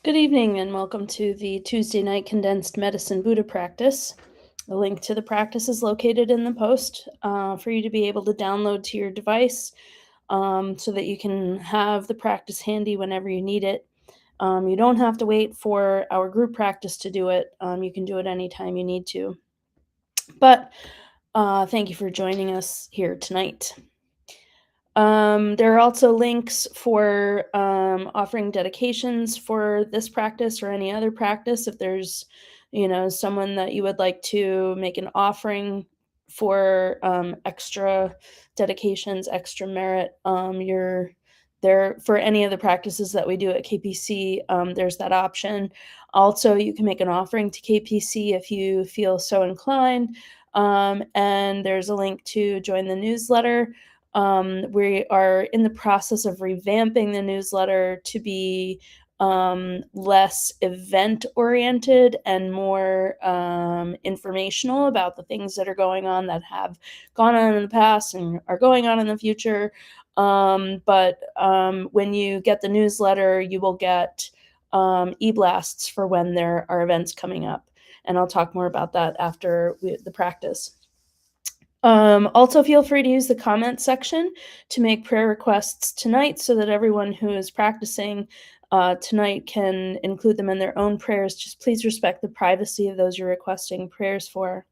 Good evening and welcome to the Tuesday night Condensed Medicine Buddha practice. A link to the practice is located in the post for you to be able to download to your device so that you can have the practice handy whenever you need it. You don't have to wait for our group practice to do it. You can do it anytime you need to. But thank you for joining us here tonight. There are also links for offering dedications for this practice or any other practice. If there's, someone that you would like to make an offering for extra dedications, extra merit, you're there for any of the practices that we do at KPC. There's that option. Also, you can make an offering to KPC if you feel so inclined. And there's a link to join the newsletter. We are in the process of revamping the newsletter to be less event oriented and more informational about the things that are going on, that have gone on in the past and are going on in the future. But when you get the newsletter, you will get e-blasts for when there are events coming up. And I'll talk more about that after the practice. Also, feel free to use the comment section to make prayer requests tonight so that everyone who is practicing tonight can include them in their own prayers. Just please respect the privacy of those you're requesting prayers for.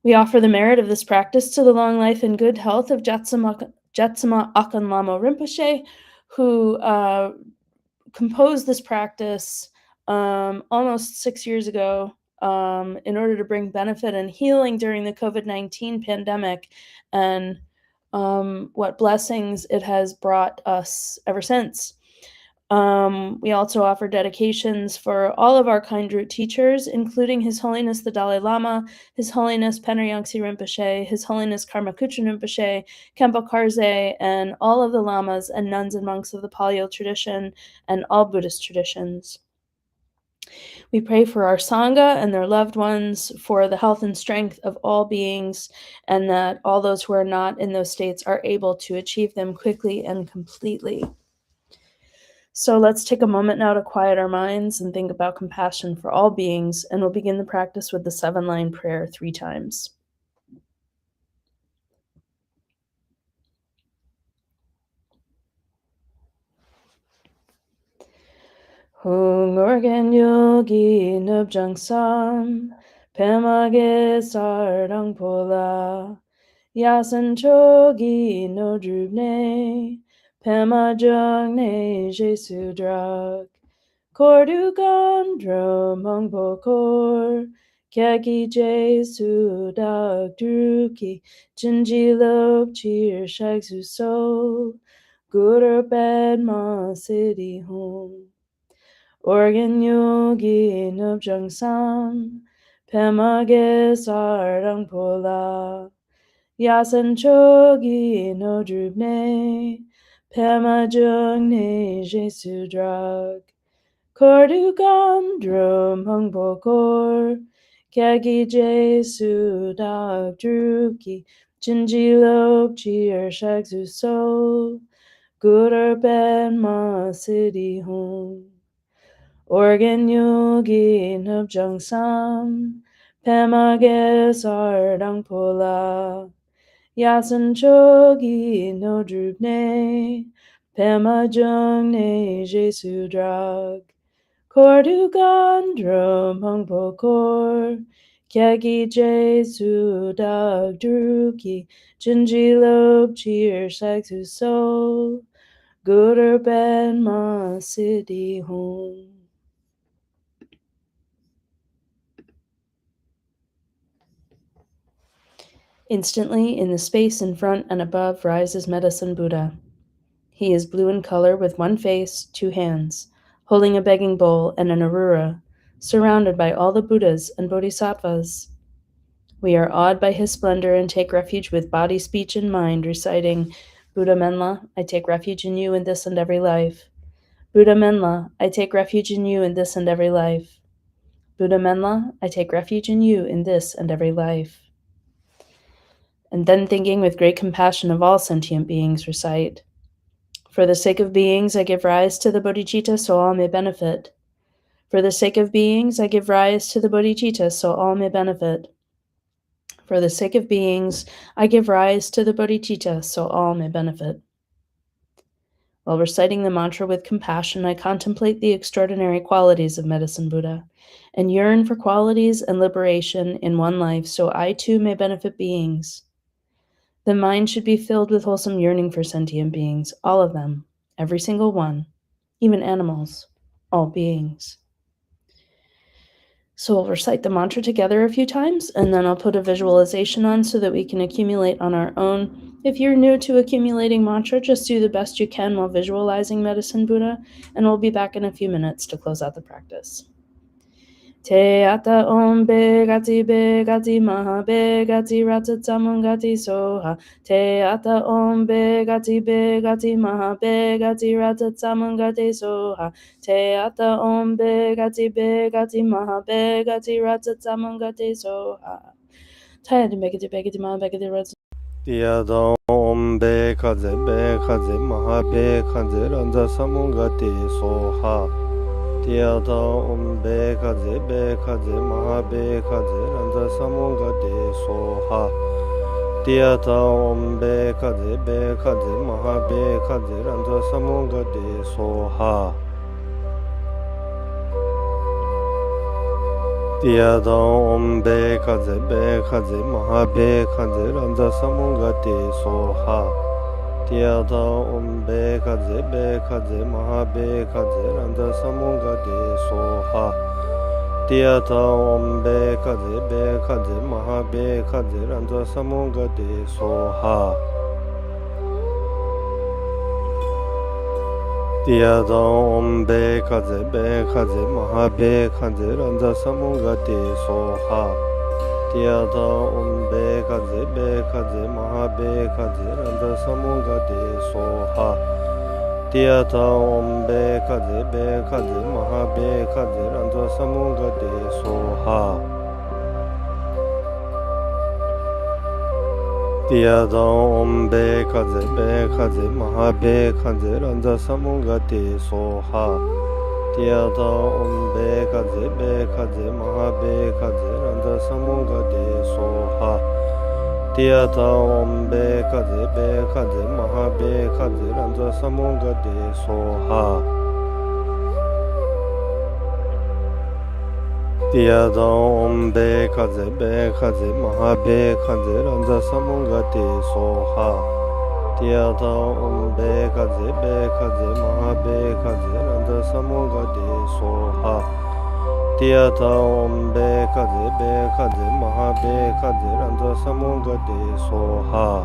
We offer the merit of this practice to the long life and good health of Jetsama Akan Lama Rinpoche, who composed this practice almost 6 years ago in order to bring benefit and healing during the COVID-19 pandemic, and what blessings it has brought us ever since. We also offer dedications for all of our kind root teachers, including His Holiness the Dalai Lama, His Holiness Penri Yangtze Rinpoche, His Holiness Karma Kuchen Rinpoche, Khenpo Karze, and all of the lamas and nuns and monks of the Paleo tradition and all Buddhist traditions. We pray for our Sangha and their loved ones, for the health and strength of all beings, and that all those who are not in those states are able to achieve them quickly and completely. So let's take a moment now to quiet our minds and think about compassion for all beings, and we'll begin the practice with the 7-line prayer 3 times. Hung organ yogi nubjang sam, pemage sardang pola, yasan chogi no drubne, pema jung ne jesu drag, kordu gandro mongpo kor, kyaki jesu dag druki, jinji lop chir shag su so, guru bed ma city home. Organ yogi nubjang sam, pemage sardang pola, yasan chogi no drubne, pema jung ne jesu drag, kordu gandro mongpo kor, kyagi jesu dag druki, jinji lop chir shag su so, guru ben ma city home. Organ yogi nubjang sam, pemage sardang pola, yasan chogi no drubne, pema jung ne jesu drag, kordu gandro mongpo kor, kyagi jesu dag druki, jinji lop chir shag su so, guru ben ma city home. Instantly, in the space in front and above rises Medicine Buddha. He is blue in color with one face, 2 hands, holding a begging bowl and an arura, surrounded by all the Buddhas and Bodhisattvas. We are awed by his splendor and take refuge with body, speech, and mind, reciting, Buddha Menla, I take refuge in you in this and every life. Buddha Menla, I take refuge in you in this and every life. Buddha Menla, I take refuge in you in this and every life. And then thinking with great compassion of all sentient beings, recite, For the sake of beings, I give rise to the bodhicitta so all may benefit. For the sake of beings, I give rise to the bodhicitta so all may benefit. For the sake of beings, I give rise to the bodhicitta so all may benefit. While reciting the mantra with compassion, I contemplate the extraordinary qualities of Medicine Buddha and yearn for qualities and liberation in one life so I too may benefit beings. The mind should be filled with wholesome yearning for sentient beings, all of them, every single one, even animals, all beings. So we'll recite the mantra together a few times, and then I'll put a visualization on so that we can accumulate on our own. If you're new to accumulating mantra, just do the best you can while visualizing Medicine Buddha, and we'll be back in a few minutes to close out the practice. Te ata om begati maha begati ratatsamungati soha. Te ata om begati maha begati ratatsamungati soha. Te ata om begati maha begati ratatsamungati soha. Te begati maha begati ratatsamungati. Tiada om bekaze maha bekaze randa samungati soha. Tiada om bekaze maha bekaze randa samungati soha. Tiada om bekaze maha bekaze randa samungati soha. Tiada om bekaze maha bekaze randa samungati soha. Tiada om bekaze maha bekaze randa samungati soha. Tiada om bekaze maha bekaze randa samungati soha. Tiada om bekaze maha bekaze randa samungati soha. Tiada om bekaze maha bekaze randa samungati soha. Tiada om bekaze maha bekaze randa samungati soha. Tiada om bekaze maha bekaze randa samungati soha. Tiada om bekaze maha bekaze randa samungati soha. Tiada om bekaze maha bekaze randa samungati soha. Tiada om bekaze maha bekaze randa samungati soha. Tiada om bekaze maha bekaze randa samungati soha. Tiada om bekaze maha bekaze randa samungati soha.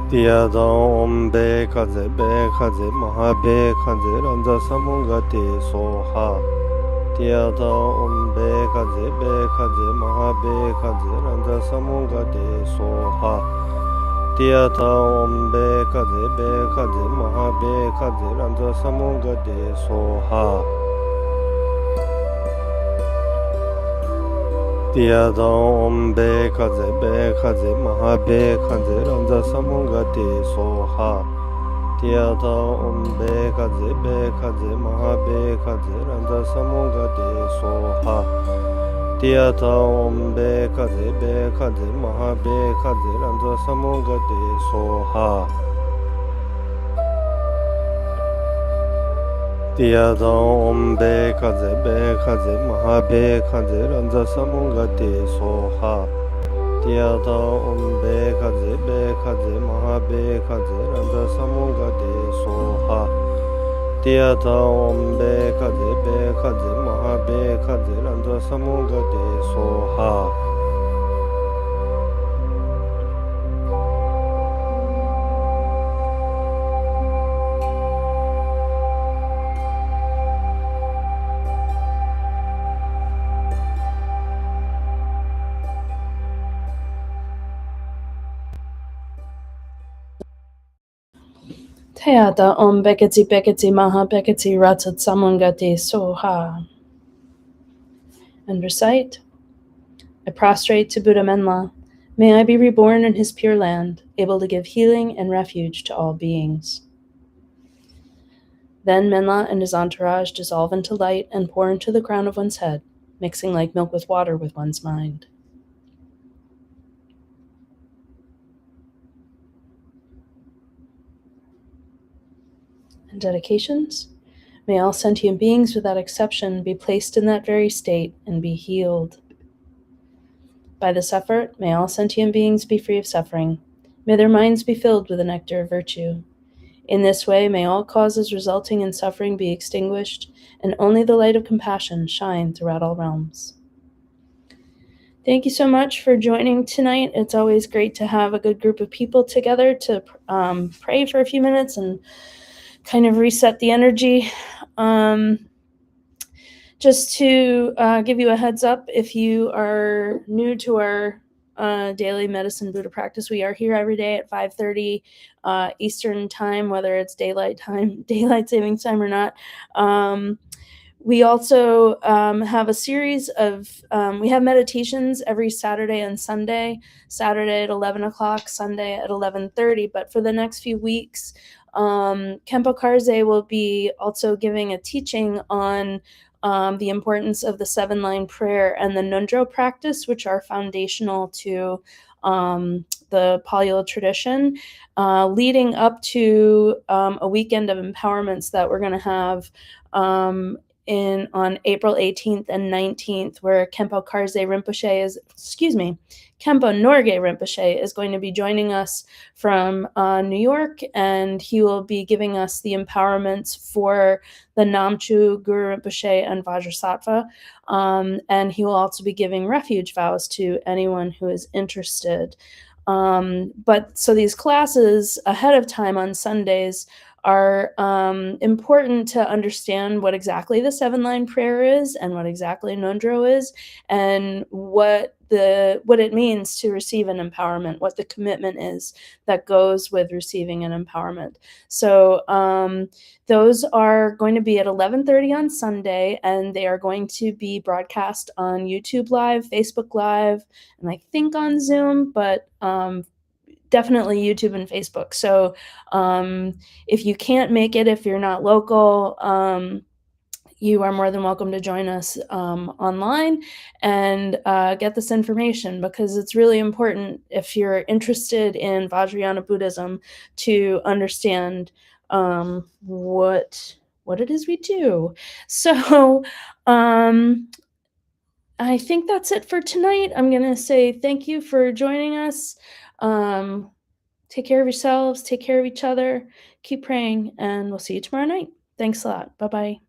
Tiada om bekaze maha bekaze randa samungati soha. Tiada om bekaze maha bekaze randa samungati soha. Tiada om bekaze maha bekaze randa samungati soha. Tiada om bekaze maha bekaze randa samungati soha. Tiada om bekaze maha bekaze randa samungati soha. Tiada om bekaze maha bekaze randa samungati soha. Tiada om bekaze maha bekaze randa samungati soha. Tiada om bekaze maha bekaze randa samungati soha. Tiada om bekaze maha bekaze randa samungati soha. Teata om bekati maha bekati ratat samungati soha. And recite. I prostrate to Buddha Menla. May I be reborn in his pure land, able to give healing and refuge to all beings. Then Menla and his entourage dissolve into light and pour into the crown of one's head, mixing like milk with water with one's mind. And dedications? May all sentient beings without exception be placed in that very state and be healed. By this effort, may all sentient beings be free of suffering. May their minds be filled with the nectar of virtue. In this way, may all causes resulting in suffering be extinguished, and only the light of compassion shine throughout all realms. Thank you so much for joining tonight. It's always great to have a good group of people together to pray for a few minutes and kind of reset the energy. Just to give you a heads up, if you are new to our daily medicine Buddha practice, we are here every day at 5:30 Eastern time, whether it's daylight savings time or not. We also have a series of, we have meditations every Saturday and Sunday, Saturday at 11 o'clock, Sunday at 11:30. But for the next few weeks, Kempo Karze will be also giving a teaching on the importance of the 7-line prayer and the Nundro practice, which are foundational to the Paleo tradition, leading up to a weekend of empowerments that we're going to have on April 18th and 19th, where Kempo Norgay Rinpoche is going to be joining us from New York, and he will be giving us the empowerments for the Namchu, Guru Rinpoche, and Vajrasattva, and he will also be giving refuge vows to anyone who is interested. But so these classes ahead of time on Sundays are important to understand what exactly the 7-line prayer is and what exactly Nundro is, and what it means to receive an empowerment, what the commitment is that goes with receiving an empowerment. So those are going to be at 11:30 on Sunday, and they are going to be broadcast on YouTube Live, Facebook Live, and I think on Zoom, but definitely YouTube and Facebook. So if you can't make it, if you're not local, you are more than welcome to join us online and get this information, because it's really important, if you're interested in Vajrayana Buddhism, to understand what it is we do. So I think that's it for tonight. I'm going to say thank you for joining us. Take care of yourselves, take care of each other, keep praying, and we'll see you tomorrow night. Thanks a lot. Bye-bye.